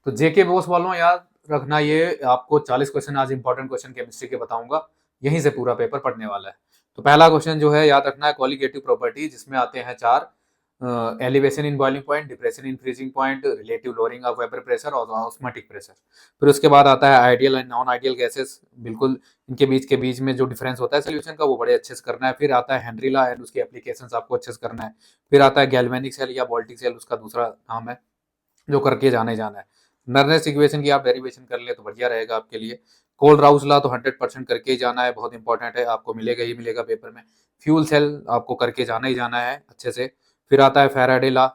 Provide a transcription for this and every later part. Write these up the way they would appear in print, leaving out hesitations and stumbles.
तो जेके बॉस वालों याद रखना, ये आपको 40 क्वेश्चन आज इंपॉर्टेंट क्वेश्चन केमिस्ट्री के बताऊंगा, यहीं से पूरा पेपर पढ़ने वाला है। तो पहला क्वेश्चन जो है याद रखना है कॉलिगेटिव प्रॉपर्टी, जिसमें आते हैं चार: elevation in boiling point, depression in freezing point, relative lowering of vapour pressure और ऑस्मोटिक प्रेशर। फिर उसके बाद आता है ideal and non ideal gases, बिल्कुल इनके बीच के बीच में जो डिफरेंस होता है सोल्यूशन का वो बड़े अच्छे से करना है। फिर आता है हेनरी लॉ एंड उसकी एप्लीकेशंस आपको अच्छे से करना है। फिर आता है गैल्वेनिक सेल या वोल्टिक सेल, उसका दूसरा नाम है, जो करके जाना ही जाना है। नर्नेस इक्वेशन की आप डेरिवेशन कर ले तो बढ़िया रहेगा आपके लिए। कोल राउस लॉ तो 100% करके ही जाना है, बहुत इंपॉर्टेंट है, आपको मिलेगा ही मिलेगा पेपर में। फ्यूल सेल आपको करके जाना ही जाना है अच्छे से। फिर आता है फैराडे लॉ,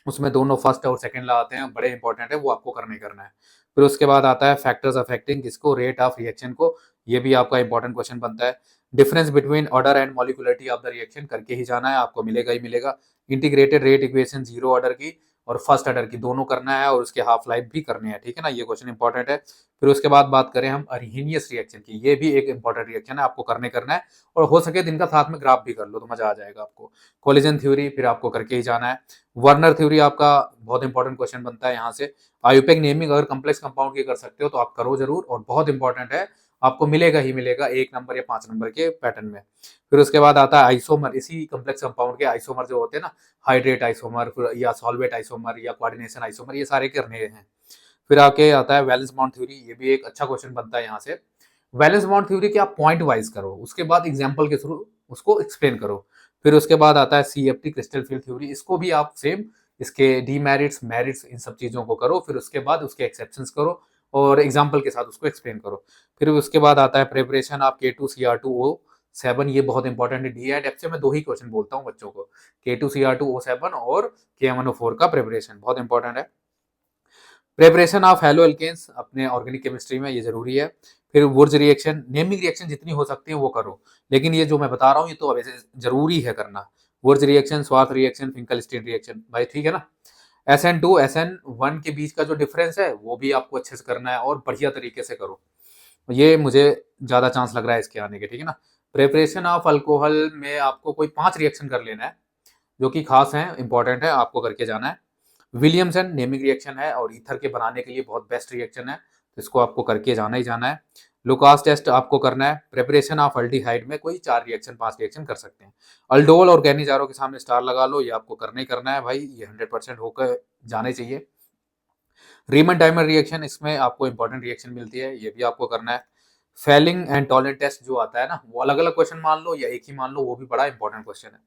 उसमें दोनों फर्स्ट और सेकंड लॉ आते हैं, बड़े इंपॉर्टेंट है, वो आपको करना ही करना है। फिर उसके बाद आता है फैक्टर्स अफेक्टिंग किसको, रेट ऑफ रिएक्शन को, ये भी आपका इंपॉर्टेंट क्वेश्चन बनता है। Difference between order and molecularity of the reaction करके ही जाना है, आपको मिलेगा ही मिलेगा। Integrated rate equation zero order की और फर्स्ट ऑर्डर की दोनों करना है, और उसके हाफ लाइफ भी करने हैं, ठीक है ना, ये क्वेश्चन इंपॉर्टेंट है। फिर उसके बाद बात करें हम अरहीनियस रिएक्शन की, ये भी एक इंपॉर्टेंट रिएक्शन है, आपको करना है, और हो सके दिन का साथ में ग्राफ भी कर लो तो मजा आ जाएगा आपको। कोलिजन थ्योरी फिर आपको करके ही जाना है। वर्नर थ्योरी आपका बहुत इंपॉर्टेंट क्वेश्चन बनता है यहाँ से। आयुपेक नेमिंग अगर कम्प्लेक्स कंपाउंड की कर सकते हो तो आप करो जरूर, और बहुत इंपॉर्टेंट है, आपको मिलेगा ही मिलेगा 1 नंबर या 5 नंबर के पैटर्न में। फिर उसके बाद आता है आइसोमर, इसी कम्प्लेक्स कंपाउंड के आइसोमर जो होते हैं ना, हाइड्रेट आइसोमर या सॉल्वेट आइसोमर या कोऑर्डिनेशन आइसोमर, ये सारे करने हैं। फिर आके आता है वैलेंस बॉन्ड थ्योरी, ये भी एक अच्छा क्वेश्चन बनता है यहाँ से। वैलेंस बॉन्ड थ्योरी की आप पॉइंट वाइज करो, उसके बाद एग्जाम्पल के थ्रू उसको एक्सप्लेन करो। फिर उसके बाद आता है सीएफटी क्रिस्टल फील्ड थ्योरी, इसको भी आप सेम इसके डीमेरिट्स मेरिट्स इन सब चीजों को करो, फिर उसके बाद उसके एक्सेप्शंस करो और एग्जाम्पल के साथ उसको एक्सप्लेन करो। फिर उसके बाद आता है प्रिपरेशन ऑफ K2Cr2O7, ये बहुत इंपॉर्टेंट है, डी एंड एफ से मैं दो ही क्वेश्चन बोलता हूँ बच्चों को, K2Cr2O7 और KMnO4 का प्रिपरेशन बहुत इंपॉर्टेंट है। प्रिपरेशन ऑफ हेलो एल्केन्स अपने ऑर्गेनिक केमिस्ट्री में ये जरूरी है। फिर वुर्ज रिएक्शन, नेमिंग रिएक्शन जितनी हो सकती है वो करो, लेकिन ये जो मैं बता रहा हूँ ये तो अब ऐसे जरूरी है करना। वुर्ज रिएक्शन, स्वार्थ रिएक्शन, फिंकलस्टीन रिएक्शन, भाई ठीक है ना। SN2 SN1 के बीच का जो डिफरेंस है वो भी आपको अच्छे से करना है और बढ़िया तरीके से करो, ये मुझे ज्यादा चांस लग रहा है इसके आने के, ठीक है ना। प्रिपरेशन ऑफ अल्कोहल में आपको कोई 5 रिएक्शन कर लेना है जो कि खास है, इंपॉर्टेंट है, आपको करके जाना है। विलियमसन नेमिंग रिएक्शन है और ईथर के बनाने के लिए बहुत बेस्ट रिएक्शन है, तो इसको आपको करके जाना ही जाना है। लुकास टेस्ट आपको करना है। प्रिपरेशन ऑफ अल्डिहाइड में कोई 4 रिएक्शन 5 रिएक्शन कर सकते हैं। अल्डोल और कैनिजारो के सामने स्टार लगा लो, ये आपको करना ही करना है भाई, ये 100% होकर जाने चाहिए। रीमन डायमंड रिएक्शन, इसमें आपको इंपॉर्टेंट रिएक्शन मिलती है, ये भी आपको करना है। फेलिंग एंड टॉलरेंट टेस्ट जो आता है ना, वो अलग अलग क्वेश्चन मान लो या एक ही मान लो, वो भी बड़ा इंपॉर्टेंट क्वेश्चन है।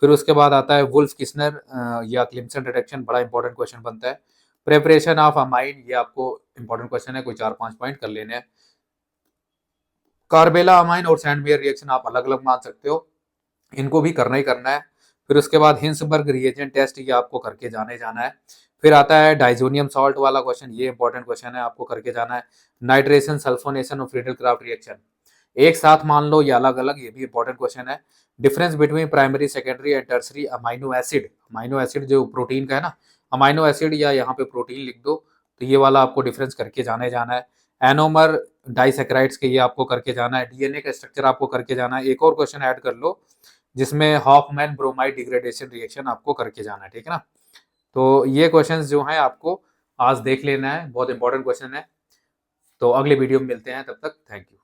फिर उसके बाद आता है वुल्फ किस्नर या क्लिम्सन डिटेक्शन, बड़ा इंपॉर्टेंट क्वेश्चन बनता है। प्रिपरेशन ऑफ अमाइन, ये आपको इंपॉर्टेंट क्वेश्चन है, कोई 4-5 पॉइंट कर लेने हैं। कार्बेला अमाइन और सैंडमेयर रिएक्शन आप अलग अलग मान सकते हो, इनको भी करना ही करना है। फिर उसके बाद हिंसबर्ग रिएजेंट टेस्ट, ये आपको करके जाना ही जाना है। फिर आता है डाइजोनियम सॉल्ट वाला क्वेश्चन, ये इंपॉर्टेंट क्वेश्चन है, आपको करके जाना है। नाइट्रेशन सल्फोनेशन और फ्रीडल क्राफ्ट रिएक्शन एक साथ मान लो या अलग अलग, ये भी इंपॉर्टेंट क्वेश्चन है। Difference between primary secondary and tertiary amino acid जो प्रोटीन का है ना, अमाइनो एसिड या यहाँ पे प्रोटीन लिख दो, तो ये वाला आपको डिफरेंस करके जाना ही जाना है। एनोमर डाइसेक्राइड्स के, ये आपको करके जाना है। डीएनए का स्ट्रक्चर आपको करके जाना है। एक और क्वेश्चन ऐड कर लो जिसमें हॉफमैन ब्रोमाइड डिग्रेडेशन रिएक्शन आपको करके जाना है, ठीक है ना। तो ये क्वेश्चंस जो हैं आपको आज देख लेना है, बहुत इंपॉर्टेंट क्वेश्चन है। तो अगले वीडियो में मिलते हैं, तब तक थैंक यू।